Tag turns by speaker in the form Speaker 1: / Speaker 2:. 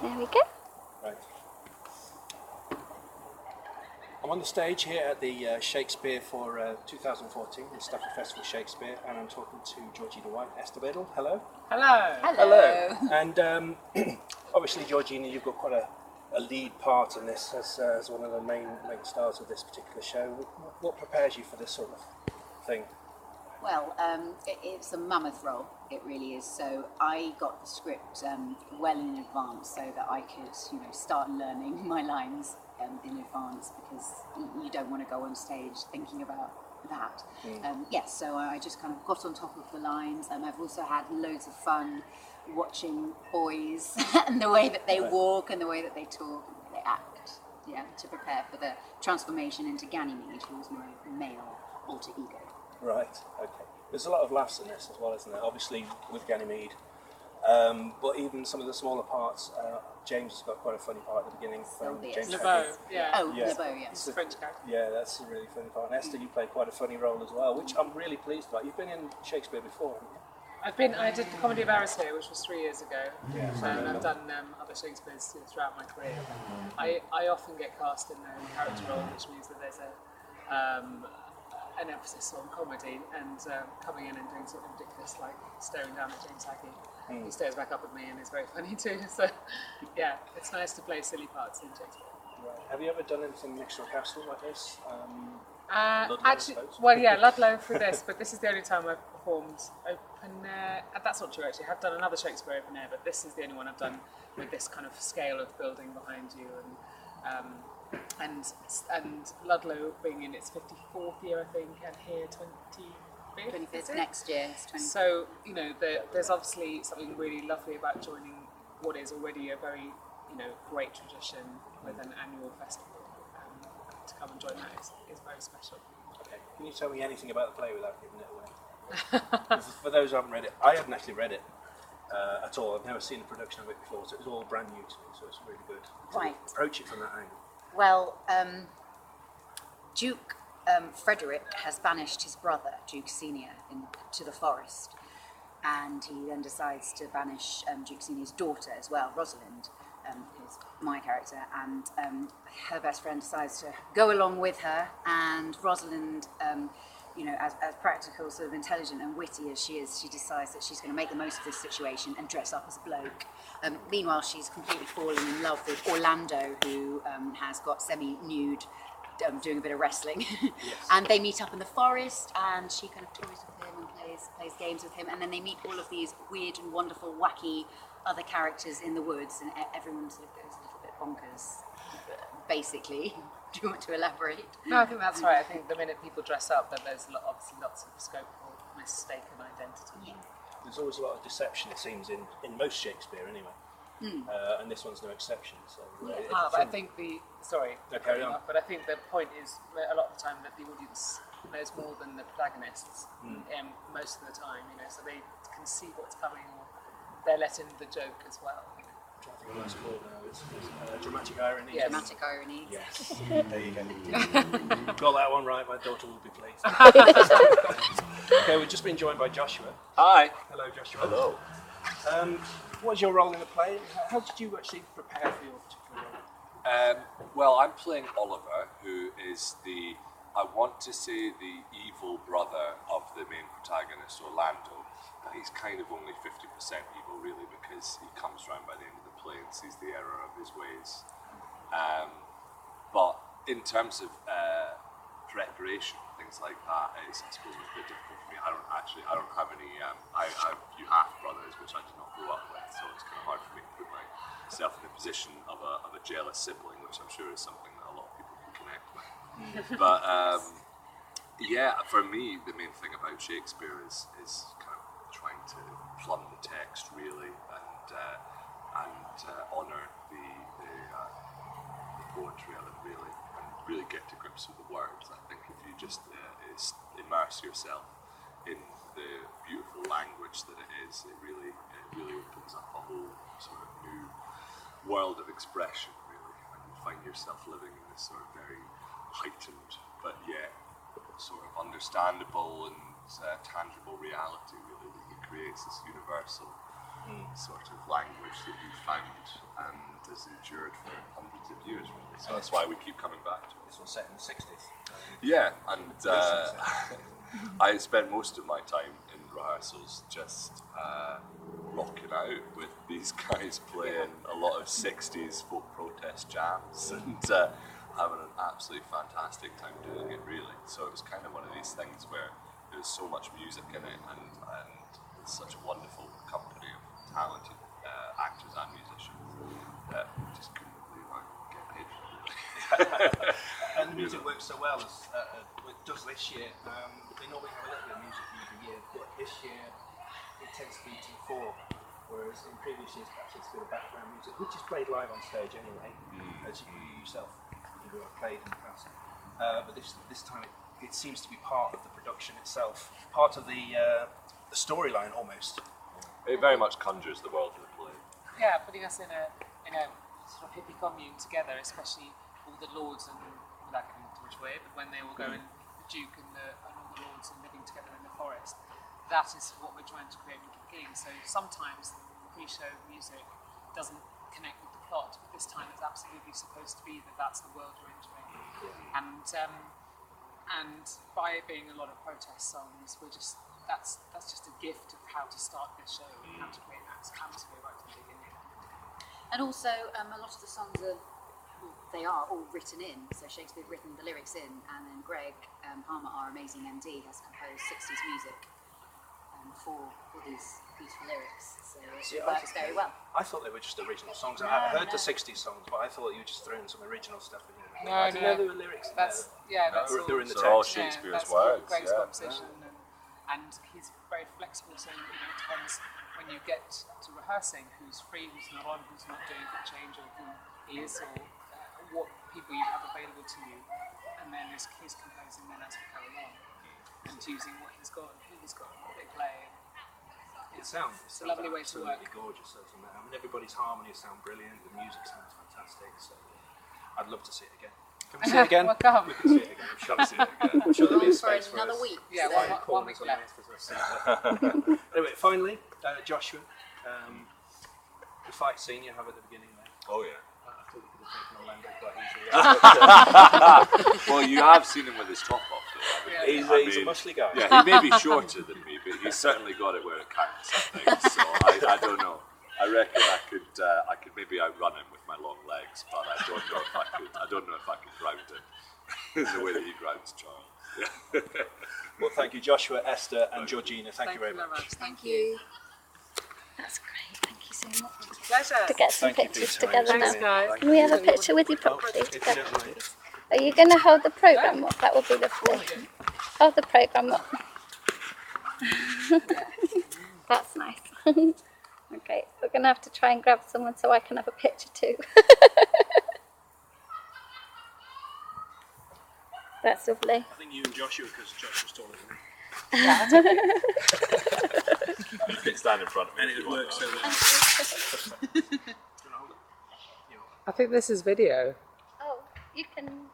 Speaker 1: There we go.
Speaker 2: Right. I'm on the stage here at the Shakespeare for 2014, the Stafford Festival Shakespeare, and I'm talking to Georgina White, Esther Biddle. Hello.
Speaker 3: Hello.
Speaker 1: Hello.
Speaker 2: And obviously, Georgina, you've got quite a lead part in this as one of the main stars of this particular show. What prepares you for this sort of thing?
Speaker 1: Well, it's a mammoth role, it really is. So I got the script well in advance so that I could, start learning my lines in advance, because you don't want to go on stage thinking about that. So I just kind of got on top of the lines. I've also had loads of fun watching boys and the way that they walk and the way that they talk and the way they act, to prepare for the transformation into Ganymede, who was my male alter ego.
Speaker 2: Right, okay. There's a lot of laughs in this as well, isn't there? Obviously with Ganymede, but even some of the smaller parts, James has got quite a funny part at the beginning. James
Speaker 3: LeBeau, yeah.
Speaker 1: Oh, yeah. LeBeau, yeah.
Speaker 3: It's a French character.
Speaker 2: Yeah, that's a really funny part. And Esther, you played quite a funny role as well, which I'm really pleased about. You've been in Shakespeare before, haven't you?
Speaker 3: I did the Comedy of Errors here, which was 3 years ago.
Speaker 2: Yeah,
Speaker 3: and I've done other Shakespeares throughout my career. I often get cast in a character role, which means that there's an emphasis on comedy, and coming in and doing something ridiculous like staring down at James Hackey. He stares back up at me and is very funny too. So yeah, it's nice to play silly parts in Shakespeare.
Speaker 2: Right. Have you ever done anything mixed or castle like this?
Speaker 3: Ludlow for this, but this is the only time I've performed open air. That's not true actually. I have done another Shakespeare open air, but this is the only one I've done with this kind of scale of building behind you, and Ludlow being in its 54th year, I think, and here 25th
Speaker 1: next year.
Speaker 3: So there's obviously something really lovely about joining what is already a very great tradition with an annual festival. To come and join that is very special.
Speaker 2: Okay. Can you tell me anything about the play without giving it away? For those who haven't read it, I haven't actually read it at all. I've never seen a production of it before, so it was all brand new to me. So it's really good to approach it from that angle.
Speaker 1: Well, Duke Frederick has banished his brother, Duke Senior, to the forest, and he then decides to banish Duke Senior's daughter as well, Rosalind, who's my character, and her best friend decides to go along with her, and Rosalind, as practical, sort of intelligent and witty as she is, she decides that she's going to make the most of this situation and dress up as a bloke. Meanwhile, she's completely fallen in love with Orlando, who has got semi-nude, doing a bit of wrestling.
Speaker 2: Yes.
Speaker 1: And they meet up in the forest, and she kind of toys with him and plays games with him, and then they meet all of these weird and wonderful, wacky other characters in the woods, and everyone sort of goes a little bit bonkers, basically. Do you want to elaborate?
Speaker 3: No, I think that's right. I think the minute people dress up, then there's obviously lots of scope for mistaken identity.
Speaker 1: Yeah.
Speaker 2: There's always a lot of deception, it seems, in most Shakespeare anyway. And this one's no exception. So,
Speaker 3: but I think
Speaker 2: carry on.
Speaker 3: But I think the point is a lot of the time that the audience knows more than the protagonists most of the time, so they can see what's coming, or they're let in the joke as well.
Speaker 2: I think that's called now. It's dramatic irony.
Speaker 1: Yes. Dramatic irony.
Speaker 2: Yes. There you go. Got that one right. My daughter will be pleased. Okay, we've just been joined by Joshua.
Speaker 4: Hi.
Speaker 2: Hello, Joshua.
Speaker 4: Hello.
Speaker 2: What was your role in the play? How did you actually prepare for your particular role?
Speaker 4: Well, I'm playing Oliver, who is I want to say the evil brother of the main protagonist, Orlando. But he's kind of only 50% evil, really, because he comes round by the end of the play and sees the error of his ways. But in terms of preparation, things like that, I suppose it's a bit difficult for me. I don't have any. I have a few half brothers, which I did not grow up with, so it's kind of hard for me to put myself in the position of a jealous sibling, which I'm sure is something that a lot of people can connect with. But for me, the main thing about Shakespeare is kind of trying to plumb the text really, and honour the poetry of it really, and really get to grips with the words. I think if you just immerse yourself in the beautiful language that it is, it really opens up a whole sort of new world of expression really, and you find yourself living in this sort of very heightened but yet sort of understandable and tangible reality really, that he creates this universal sort of language that you found, and endured for hundreds of years, really. So that's why we keep coming back to it.
Speaker 2: This was set in the 60s.
Speaker 4: Yeah, and I spent most of my time in rehearsals just rocking out with these guys playing a lot of 60s folk protest jams and having an absolutely fantastic time doing it, really. So it was kind of one of these things where there's so much music in it and it's such a wonderful company of talented actors and musicians that just couldn't believe I get paid for it.
Speaker 2: And the music works so well as it does this year. They normally have a little bit of music every year, but this year it tends to be to the fore, whereas in previous years perhaps it's a bit of background music, which is played live on stage anyway, as you yourself you have played in the past. But this time it seems to be part of the production itself, part of the storyline almost.
Speaker 4: It very much conjures the world of the play.
Speaker 3: Yeah, putting us in a sort of hippie commune together, especially all the lords and without getting into which way, but when they all go in, the Duke and all the lords and living together in the forest, that is what we're trying to create with the beginning. So sometimes the pre-show music doesn't connect with the plot, but this time it's absolutely supposed to be that that's the world we're entering. And by it being a lot of protest songs, that's just a gift of how to start this show and how to create that atmosphere right from the beginning.
Speaker 1: And also, a lot of the songs they are all written in. So Shakespeare had written the lyrics in, and then Greg Palmer, our amazing MD, has composed 60s music for these beautiful lyrics. So it works very well.
Speaker 2: I thought they were just original songs. I heard the 60s songs, but I thought you were just throwing some original stuff in there. I didn't know there were lyrics in there. They were in the text.
Speaker 4: All Shakespeare's words.
Speaker 3: Greg's composition, and he's very flexible. So it depends when you get to rehearsing who's free, who's not on, who's not doing the change, or who is, or what people you have available to you, and then he's composing then as we go along, and choosing what he's got and who he's got and what they play.
Speaker 2: It sounds
Speaker 3: a lovely way to work.
Speaker 2: Gorgeous, doesn't it? I mean, everybody's harmonies sound brilliant. The music sounds fantastic. So I'd love to see it again. Can we see it again?
Speaker 3: Well, come.
Speaker 2: We can see it again. I'm sure we'll see it again. I'm sure there'll be a space for
Speaker 1: another
Speaker 2: us.
Speaker 1: week.
Speaker 3: Yeah,
Speaker 1: so.
Speaker 3: one week left.
Speaker 2: Anyway, finally, Joshua, the fight scene you have at the beginning there.
Speaker 4: Oh yeah.
Speaker 2: I thought you could have taken Orlando quite easily.
Speaker 4: Well, you have seen him with his top off, though.
Speaker 2: He's a muscly guy.
Speaker 4: Yeah, he may be shorter than me, but he's certainly got it where it counts, I think. So I don't know. I reckon I could maybe outrun him with my long legs, but I don't know if I could ground him in the way that he grounds Charles. Yeah.
Speaker 2: Well, thank you, Joshua, Esther, and Georgina. Thank you very much.
Speaker 1: Thank you.
Speaker 5: That's great. Thank you so much.
Speaker 3: Pleasure.
Speaker 5: To get some
Speaker 2: Thank you,
Speaker 5: pictures
Speaker 2: Peter.
Speaker 5: together
Speaker 3: Thanks,
Speaker 5: now.
Speaker 3: guys.
Speaker 5: Can we have a picture with you properly
Speaker 2: If you
Speaker 5: together?
Speaker 2: don't mind.
Speaker 5: Are you going to hold the programme up? That would be lovely. Hold the programme up. That's nice. Okay, we're going to have to try and grab someone so I can have a picture too. That's lovely.
Speaker 2: I think you and Joshua, because Joshua's taller than me.
Speaker 4: You can stand in front of me.
Speaker 2: And it works so well.
Speaker 3: I think this is video.
Speaker 5: Oh, you can